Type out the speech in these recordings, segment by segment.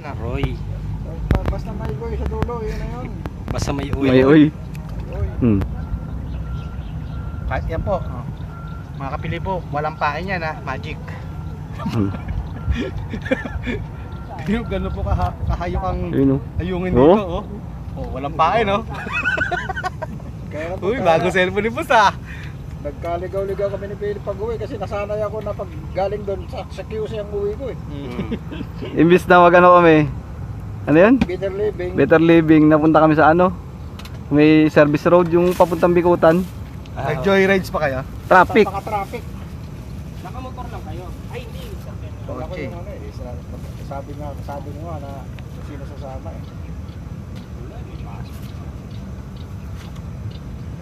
yan, Roy. Basta may goy sa dulo, yun na yun. Basta may uwi. May uy. Kahit yan po. Mga kapili po, walang pain yan ha, magic. Yung gano'n po kahayok ang ayungin dito, oh. Oh, walang pain, oh. Uy, bago cellphone ni Boss, ah. Nagkaligaw-ligaw kami ni Philip pag uwi kasi nasanay ako na pag galing doon sa QC ang uwi ko eh. Imbis na wag ano kami. Ano yan? Better living. Better living. Napunta kami sa ano? May service road yung papuntang Bikutan. Nag-joyrides pa kayo? Traffic. Naka-traffic. Nakamotor lang kayo? Ay, hindi. Ako yung ano eh. Sabi mo nga na sino sasama eh.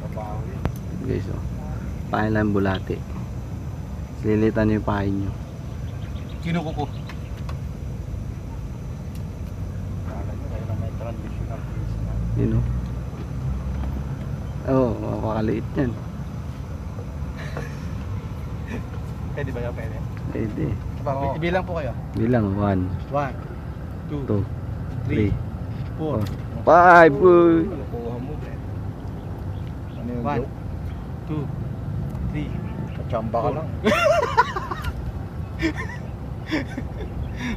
Trabaho yun. Guys, oh. Pain lang bulati. Lilitan niyo yung pain nyo. Kinukuko. Kala nyo kayo na may traditional place na. Yun, oh. Oo, mapakaliit yan. Pwede ba yan? Pwede. Pwede. Ibilang po kayo. Bilang 1, 1, 2, 3, 4, 5. Uy. Kuha mo. Ano yung 1, joke? 2, 3. Kachamba ka lang.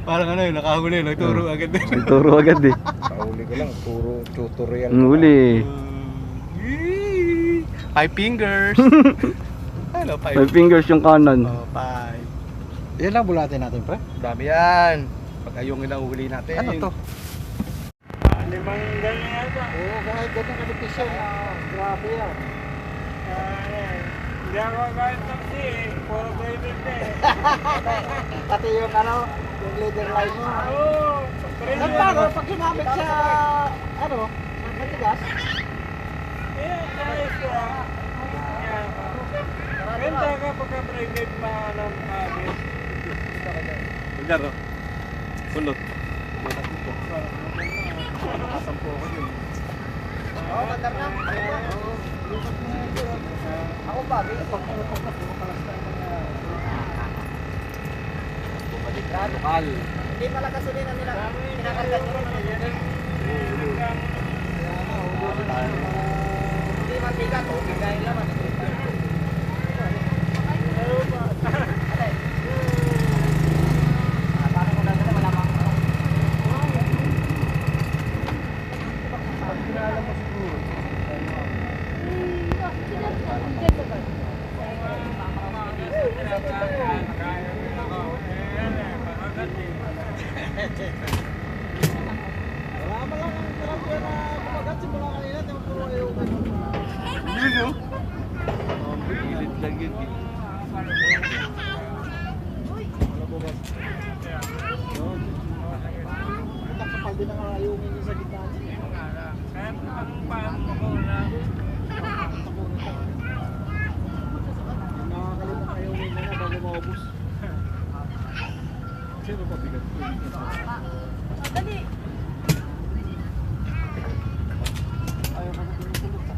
Parang ano yun, nakahuli, nagturo agad din. Nagturo agad eh. Kahuli ko lang, puro tutorial. Ang huli. 5 fingers. Ano, 5? 5 fingers yung kanan. Oh, 5. Yan lang bulate natin, pre. Dami yan. Pag ayungin ang huli natin. Ano to? Limang ganyan yata. Oo, kahit ganun kanipis yan. Grabe yan. Hindi ako kahit taxi eh. Puro guided eh. Pati yung ano, yung leader line mo. Oo. Nagbago pag ginamit sa, ano, matigas. Ayan, ayos ko ah. Ganda ka pagka-private pa ng kabit. Lugar, no? Pulot. Nakasampo ko yun. Oo, mandar na. Ako ba? Pag-pulot na, puro kalastan na. Bumalik na, lokal. Hindi pala gasolina nila. Kinakarga nyo rin. Hindi mantika, tubig dahil naman. Wala lang ang talagyan na kumagat simula kanina. Di mo puro ayaw ka. Yun, no? Oh, pilit lang yun. Kapal din ang ayungin niya sa gitna niya. Kahit ang paano ko na. Nakakalimutan ayungin niya na bago maubos. Sino pa bigat? Dali. Ayaw ka na pinupulot ha.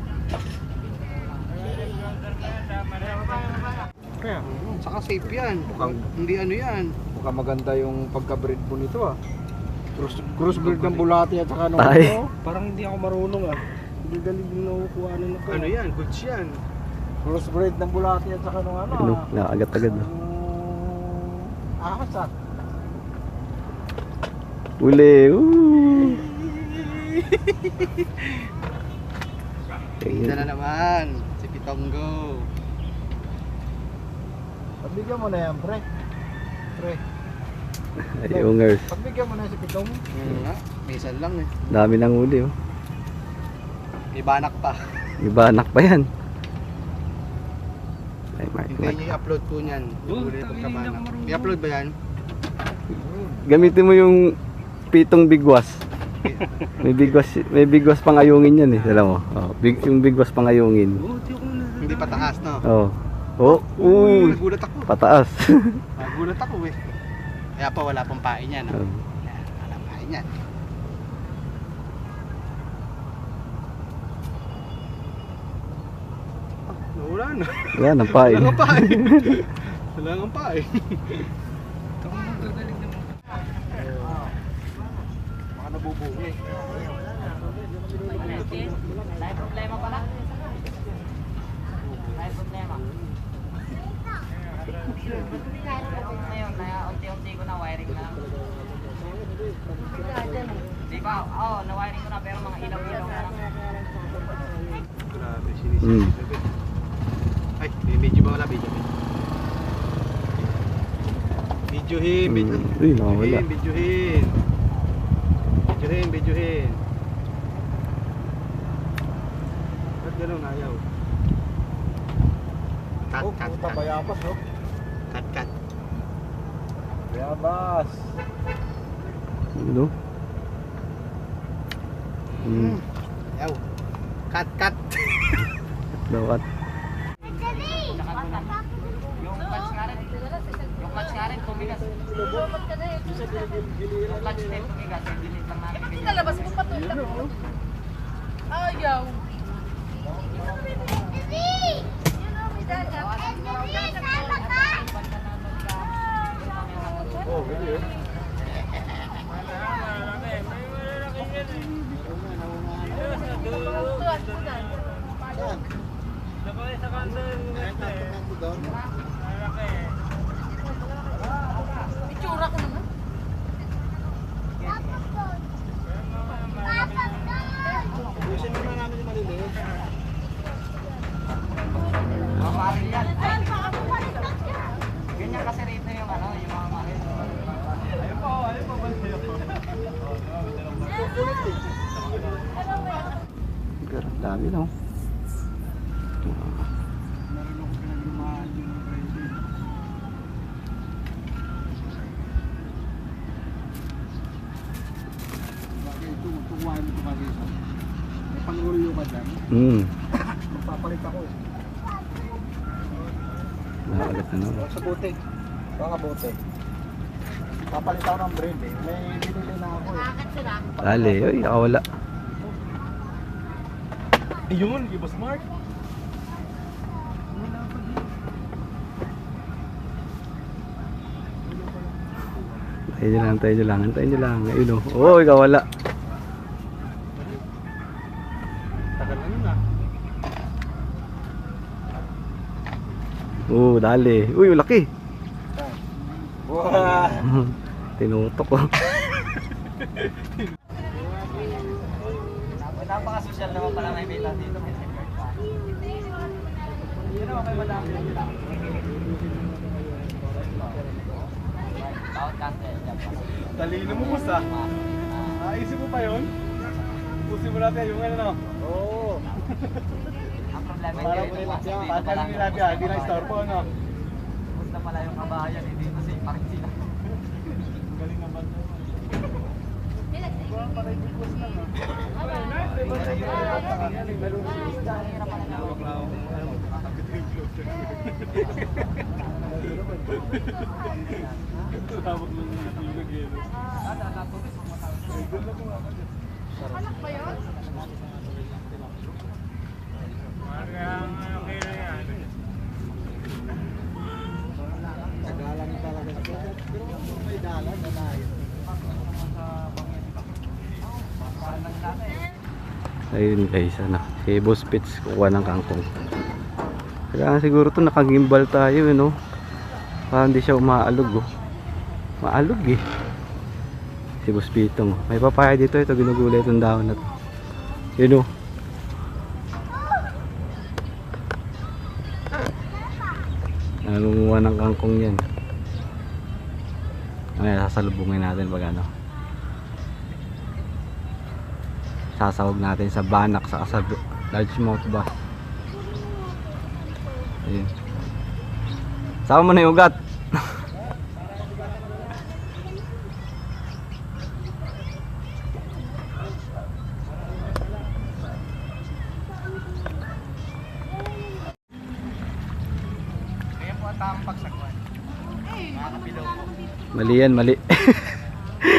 Kaya, saka safe yan. Hindi ano yan. Mukhang maganda yung pagka-breed mo nito ah. Crossbreed ng bulati at saka nung Ay. ano. Parang hindi ako marunong ah. Hindi galing din nakukuha ako. Ano yan? Goods yan. Crossbreed ng bulati at saka nung ano Ano, ah. nakagad-agad. Ahas ah. Uli. Kita na naman. Si Pitongo. Pagbigyan mo na yan pre. Pre. Ayungers. Pagbigyan mo na si Pitong. Nga, minsan lang eh. Dami ng huli, oh. Ibanak pa. Ibanak pa yan. Ay, mark. Hintayin niyo i-upload po niyan. Huli pagkabanak. I-upload ba yan? Gamitin mo yung pitong bigwas. May bigwas pang ayungin yan eh. Alam mo? Oh, yung bigwas pang ayungin. Hindi pataas, no? Oh. Oh, uy. Nagulat ako. Pataas. Nagulat ako eh. Kaya pa wala pang pain yan. No? Oh. Yan, walang pain yan. Wala na. Wala nang pain. Wala nang pain. Wala nang pain. bubuo. Dahil problema pala. Dahil problema. Ngayon, unti-unti ko na wiring na. Di ba? Oo, na-wiring ko na pero mga ilaw-ilaw na lang. Grabe, sinisip. Ay, may medyo ba wala? Videohin, Uy, nakawala. Videohin. Ba't ganun ayaw? Oh, puta bayabas, oh. Cut. Bayabas. Ano? Ayaw. Cut. Dawat. Yung clutch nga rin tumigas. Yung clutch din tumigas. Yung dilit lang namin. Nalabas mo pa to. Ayaw. Oh, ganyan. Sa kanto yung ganda eh. Malaki eh. Itsura ko naman. Ubusin naman namin yung maliliit. Maril yan. Ganyan kasi rito yung ano, yung mga maril. Ayun pa. Pero dami lang. Marunong ka na lumaan yung driving. Bagay ito, tukuhan ito bagay ito. May pang-ulo ka dyan. Magpapalit ako. Nakagat na naman. Sa bote. Baka bote. Papalit ako ng brand eh. May binili na ako eh. Bakit sila? Dali, uy, nakawala. Ayun, Boss Mark. Antayin nyo lang. Ayun o. Oo, ikaw wala. Tagal na nun ah. Oo, dali. Uy, laki. Wow! Tinutok ko. Napaka-social naman pala may beta dito. May secret pa. Yun naman may madami yung beta. Tawad kasi. Talino mo, boss ah. Naisip mo pa yun? Pusin mo natin yung ano. Oo! Ang problema Para dito mo kasi nila. dito Para pala. mo nila, hindi na istorbo, no? Gusto pala yung kabahayan, hindi dito sa park sila. Galing naman. Anak ba yun? Hanggang ano kilo yan. Tagalan talaga. Pero may dalan na tayo. Ayun guys, ano, si Boss Pitts kukuha ng kangkong. Kaya siguro to nakagimbal tayo, no? Para hindi siya umaalog, oh. Maalog eh. Si Boss Pitong. May papaya dito, ito ginugulay itong dahon na to. Yun, oh. Nangunguha ng kangkong yan. Ngayon, sasalubungin natin pag ano. Sasawag natin sa banak sa largemouth bass. Ayun. Sama mo na yung ugat. Kaya po ang tamang pagsakwan. Nakakapilaw po. Mali yan, mali.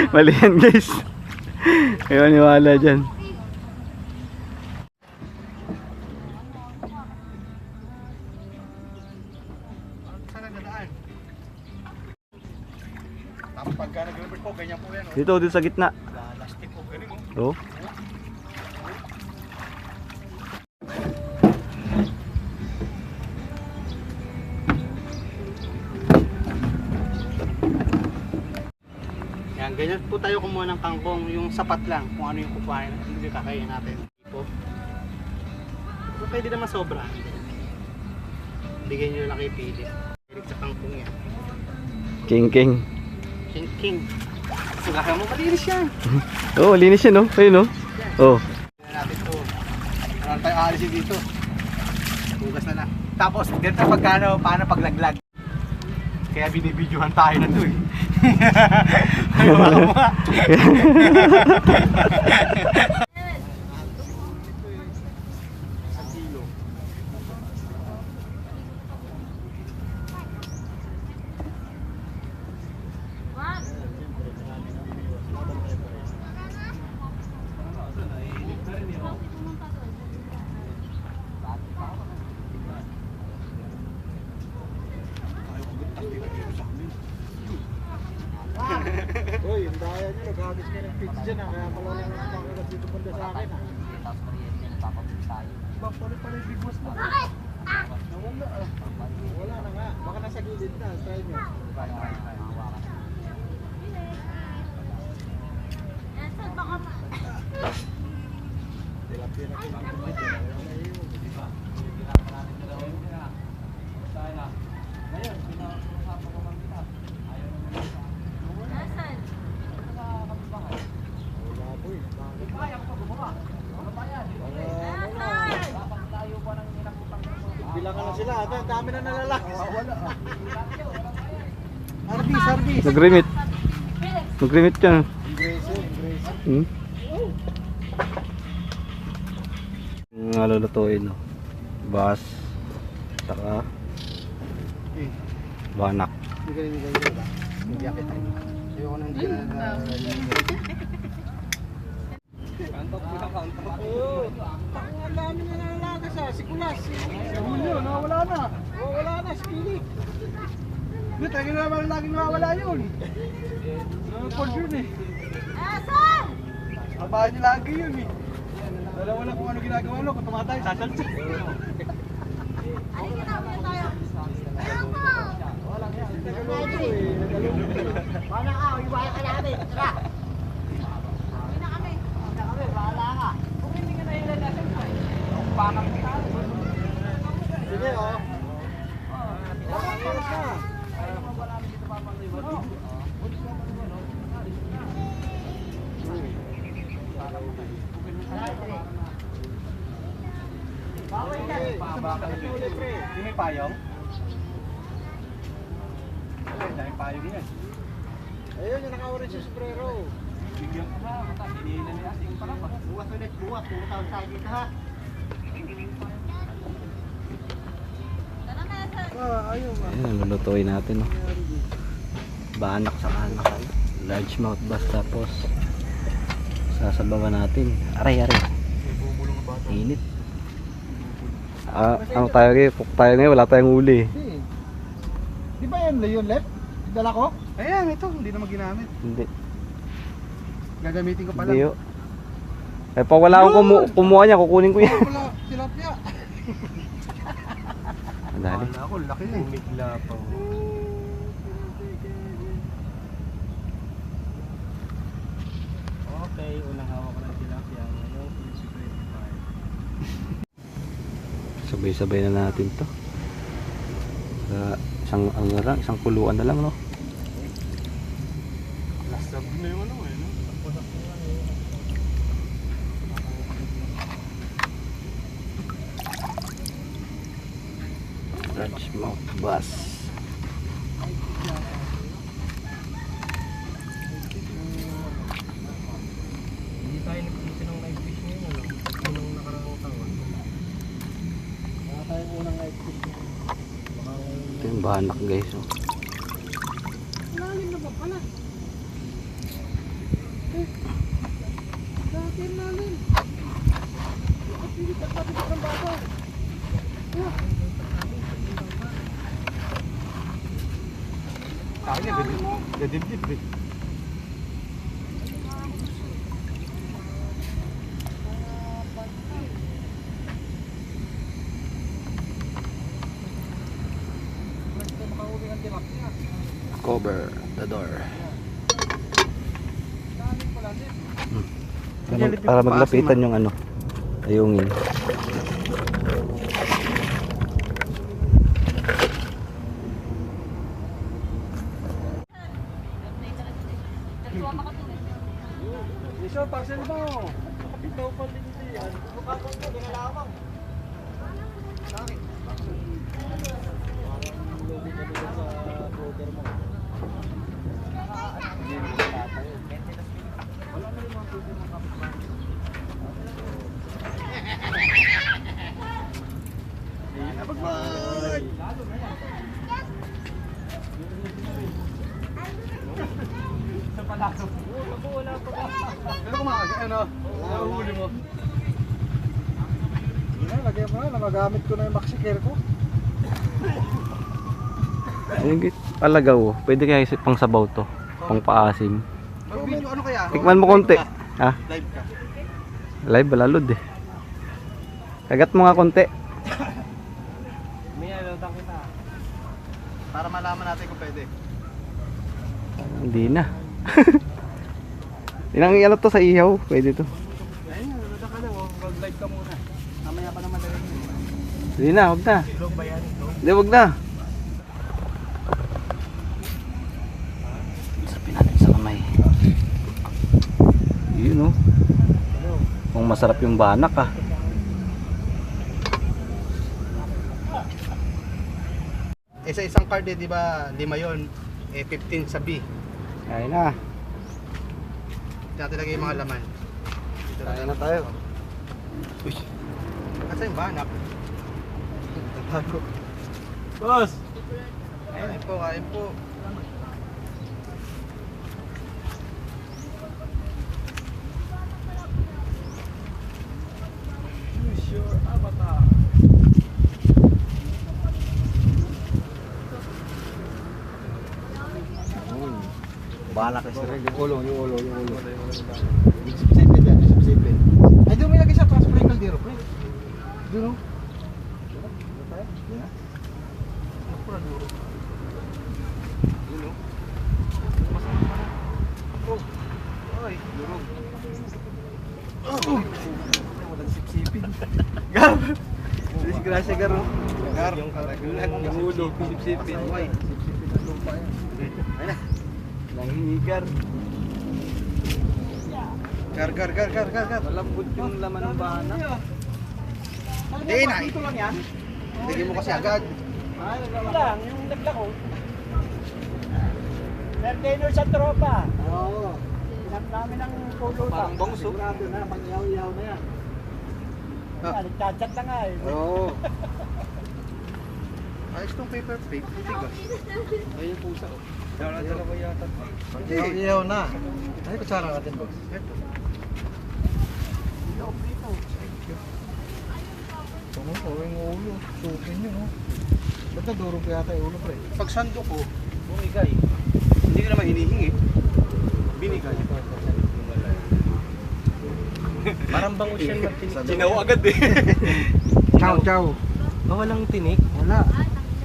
Mali yan guys. Kaya maniwala dyan. Saan ang dadaan? Tapos pagka nag-report po, ganyan po yan. Dito sa gitna. Lastik po, ganun. Oh. Yan, ganyan po tayo kumuha ng kangkong, yung sapat lang, kung ano yung kukuhain, hindi kakain natin. Po. So, pwede naman sobra. Bigyan nyo lang kay Pili. Hilig sa kangkong yan. King king. King King. Sugaka mo, malinis yan. Oh, linis yan, no? Ayun, no? Oh. Tignan natin to. Ano tayo aalisin dito? Bugas na lang. Tapos, ganito pagkano, paano paglaglag. Kaya binibidyohan tayo na to eh. Ay, wala mo nga. Uy, yung daya nyo, naghagis ka ng pizza dyan ah. Kaya pala lang ang pangkakas dito punta sa akin ah. Bang pala yung big boss mo. Nawala ah. Wala na nga. Baka nasa gilid na. Try nyo. Tilapia na pinagpapit. Bilang ka na sila, ang dami na nalalaki. Wala. Arbis. Nag-remit. Nag-remit yan. Hmm? Yung lulutuin, no? Bas. Taka. Banak. Hindi akit tayo. Ayoko nang hindi na. Kantok. Oo. Ang dami na nalalaki sa sikulas. Si Julio, nawala na. Oo, wala na, si Pili. Hindi, talaga naman laging nawawala yun. Paul yun eh. Asan? Kabahan niya lagi yun eh. Dalawa lang kung ano ginagawa mo, kung tumatay, sasalsa. Ay, ginagawa tayo. Walang yan. Nagaloko eh. Wala ka, iwayan ka namin. Tara. Hindi na kami. Bahala ka. Kung hindi ka nahilan natin, bakang ka. Sige oh. Ilang oras na. Bawal na. Hindi may payong? Ay, dahil payong yan. Ayun yung naka-orange sa sombrero. Bigyan ko na, hinihilan niya asing pala pa. Buwas ulit, buwas. Pumutaw tayo dito ha. Tara na, sir. Ayun ba? Ayan, lulutuin natin, no? Banak sa kanak. Largemouth bass, tapos sasabawan natin. Aray. Init. Ano tayo ngayon? Wala tayong uli. Di ba yan yung left? Dala ko? Ayan, ito, hindi naman ginamit. Hindi. Gagamitin ko pala. Hindi yun. Eh, pag wala akong kumuha niya, kukunin ko yan. Wala, tilapia. Madali. Wala ako, laki na eh. Bigla pa. Okay, unang hawak ko ng tilapia. Ngayon, si 25. Sabay-sabay na natin to. Isang kuluan na lang, no? Last up na yung ano eh. No? Largemouth bass. Hindi tayo nagpisa ng live fish ngayon. Anong nakarang taon? Wala tayong unang light fish. Ito yung banak, guys, oh. Lalim na ba pala? Dati ang lalim. Nakapilit at papilit ng baba. Sabi niya, gadib-dib eh. Cover the door. Para maglapitan yung ano, ayungin. Iso, parcel mo. Ikaw pa din ito yan. Bukakon ko, ginalawang. Pero kumakain, ano? Nahuhuli mo. Lagyan mo na, namagamit ko na yung maxi care ko. Palagaw, pwede kaya pang sabaw to, pang paasim. Mag-video ano kaya? Tikman mo konti. Ha? Live ka. Live balalod eh. Kagat mo nga konti. May alutang kita. Para malaman natin kung pwede. Hindi na. Inang ano to sa ihaw, pwede to. Ayun, nanonood ka daw. Mag-live ka muna. Mamaya pa naman dali. Hindi na, wag na. Ilog ba yan? Ilog? Hindi, wag na. Sapin natin sa kamay. Yun oh. Kung masarap yung banak ah. Eh sa isang card eh, di ba 5 yon, eh 15 sa B. Ayun na. Natin lagay yung mga laman. Dito Kaya na tayo. Uy. Asa yung banak? Bago. Boss! Kain po, kain po. Choose your avatar. Banak kasi rin. Yung ulo. Sipsipin yan, sipsipin. Ay, doon may lagay siya, transfer yung kaldero, pre. Doon o. Oy, durog. Walang sipsipin. Gar. Disgrasya garo. Gar. Yung ulo, sipsipin. Oy. Sipsipin ang lupa yan. Ayun na. Nangihigar. Gar. Malambot yung laman ng banak. Hindi na. Dito lang yan. Lagay mo kasi agad. Ito lang, yung naglako. Entertainer sa tropa. Oo. Pinap namin ang pulutan. Parang bangso. Sigurado na, pang iyaw-iyaw na yan. Nagchat-chat na nga eh. Oo. Ayos tong paper plate. Tigas. Ayun yung pusa oh. Dalawa yata. Iyaw-iyaw na. Ay, kutsara natin, boss. Ito. Ito mo, yung ulo. Supin nyo, no? Ba't nadurog ko yata yung ulo, pre? Pag sando ko, bumigay. Hindi ko naman hinihingi. Binigay. Parang bangus yan magtinik. Ginaw agad eh. Chow. Walang tinik? Wala.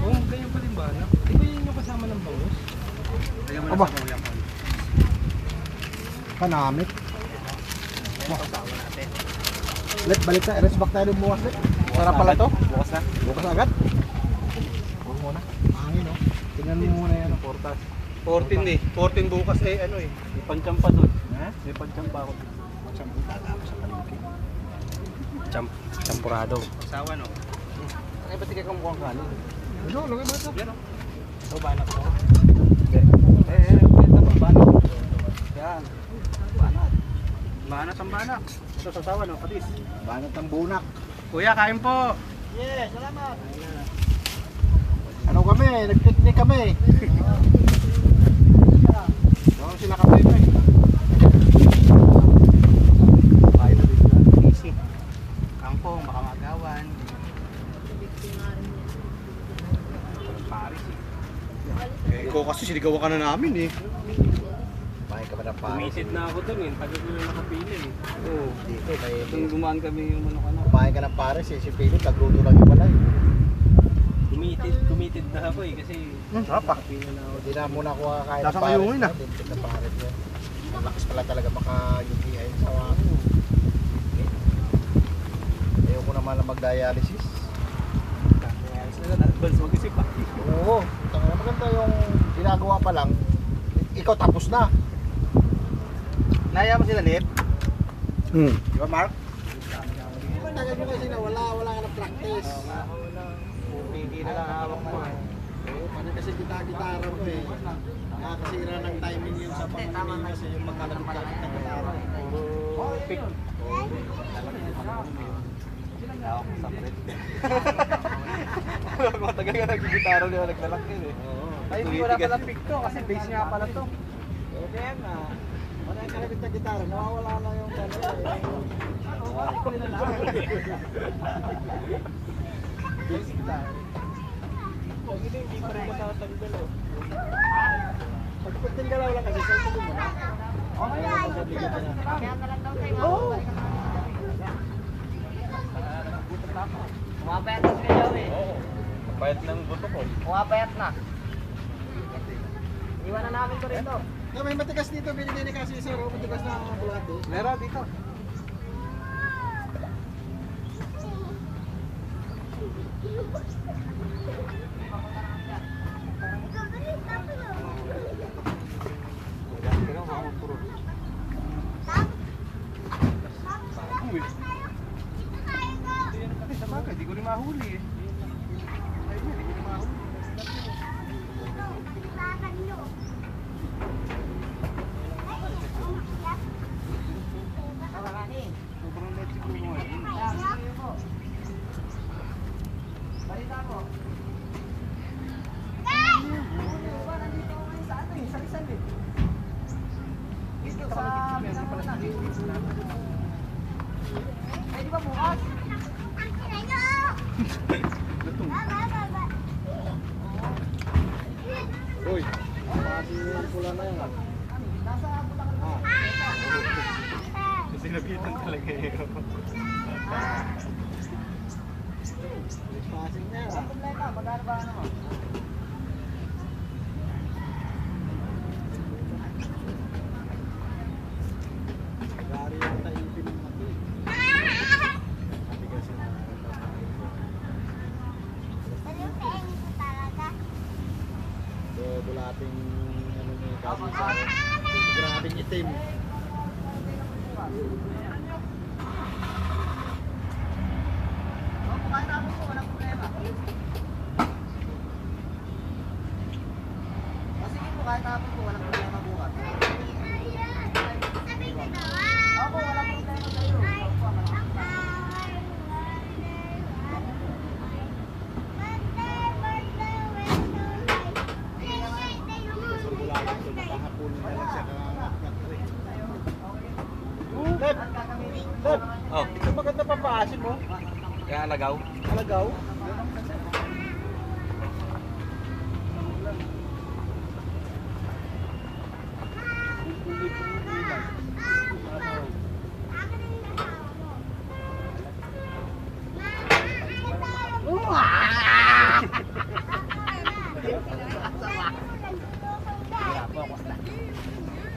Oo, ganyan pa rin ba? Di ba yun yung kasama ng bangus? Kaya mo Aba. na sa yan. Panamit. Let, balik na. Erase back tayo ng bukas, let. Sarap pala to? Bukas na. Bukas agad. Huwag muna. Hangin, no? Tingnan mo muna yan, portas. 14 eh. 14 bukas eh, ano eh. May panchampa doon. Ha? May panchampa ako. Champurado. Sawa no? Ay, ba't ikaw mukhang kanin? Ano, lagay mo ito. Yan o. Ito, banak ko. Ito pa, banak. Yan. Banak. Banat ang banak. Ito sa sawa no, patis. Banat ng bunak. Kuya, kain po. Yes, salamat. Ano kami? Nag-picnic kami. Oo, sila kami pa eh. Kain na din na. Easy. Kangkong, baka magawan. Paris eh. Ikaw kasi sinigawa ka na namin eh. Bakit ka ba na pa? Tumisid na ako dun eh. Tagal ko na nakapili eh. Oo. Dito, may... Nung dumaan kami yung ano ka na. Kumain ka ng pares eh. Si Philip, nagluto lang yung balay. Committed na ako eh kasi Sarap pa. Hindi na muna ako kakain. Lasang ayungin na. Sa paret yan. Ang lakas pala talaga maka-UTI sa ako. Ayaw ko naman na mag-dialysis. advance mag-isip pa. Oo. Maganda yung ginagawa pa lang. Ikaw tapos na. Naya mo sila, Nip? Di ba, Mark? Tagal mo kasi na wala ka na practice. Hindi na lang hawak mo. Ano kasi gitara mo eh. Nakakasira ng timing yun sa pamamanin kasi yung magkalagit-lagit na gitara. Oh, pick. Hawak mo sa print. Matagal ka nag-gitara di ba naglalak yun eh. Ay, hindi wala pala pick to kasi base nga pala to. Okay na. Wala yung kalagit na gitara. Nawawala na yung ano eh. Hindi pa rin matatanggal oh. Pagpunting galaw lang kasi sa ito mo na. Oo. Umapayat na si Kajaw eh. Payat ng buto ko. Umapayat na. Iwanan namin ko rito. May matigas dito. Binigay ni kasi isa. Matigas na bulate. Meron dito. Hindi ko rin mahuli eh. Ayun, hindi ko rin mahuli. Sobrang net siguro mo. Balita mo. Dito sa Pwede ba bukas? Uy. Pati yung pula na yan. Nasa Bulacan. Sinabitan talaga yun. Passing na yan. Ang problema, magkano ba ano? Gari yung taipin ng mati. Matigas na. So, bulating ano ni kasi grabing itim. Kumain namin po, walang problema. Sige po, kahit namin po, walang problema bukas. Ako, walang problema sa'yo. Opo, walang problema. So, bulating so, makahapon na lang siya kakakak rin. Lep! Lep! Oh, Ito maganda papaasin mo. kaya alagaw. Alagaw.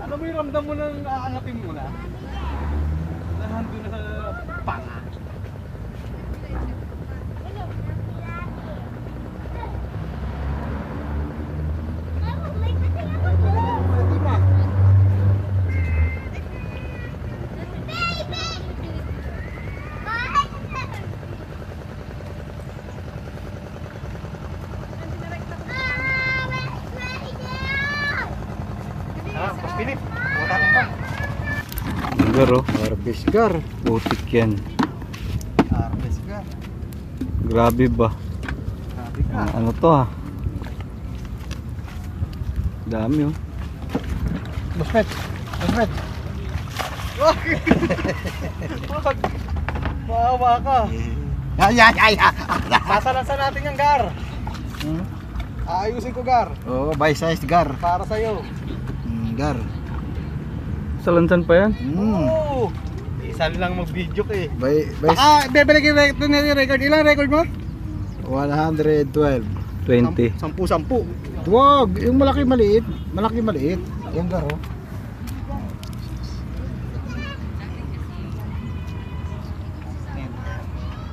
Ano mo yung ramdam mo nang aangatin mo na? Nahando na sa panga. Pwede ba? Ah, Boss Philip. Pumunta rin to. Gar oh. Harvest gar. Putik yan. Harvest ka. Grabe ba? Grabe ka. Ano to ha? Dami oh. Boss Pet. Boss Pet. Maawa ka. Ay. Sasalansan natin yung gar. Aayusin ko gar. Oh, by size gar. Para sa'yo. Gar. Salansan pa yan? Oo. Isa lang mag-video ka eh. By Baka bebalik yung record. Ilang record mo? 112. 20. 10-10. Wag, yung malaki maliit. Malaki maliit. Yung garo.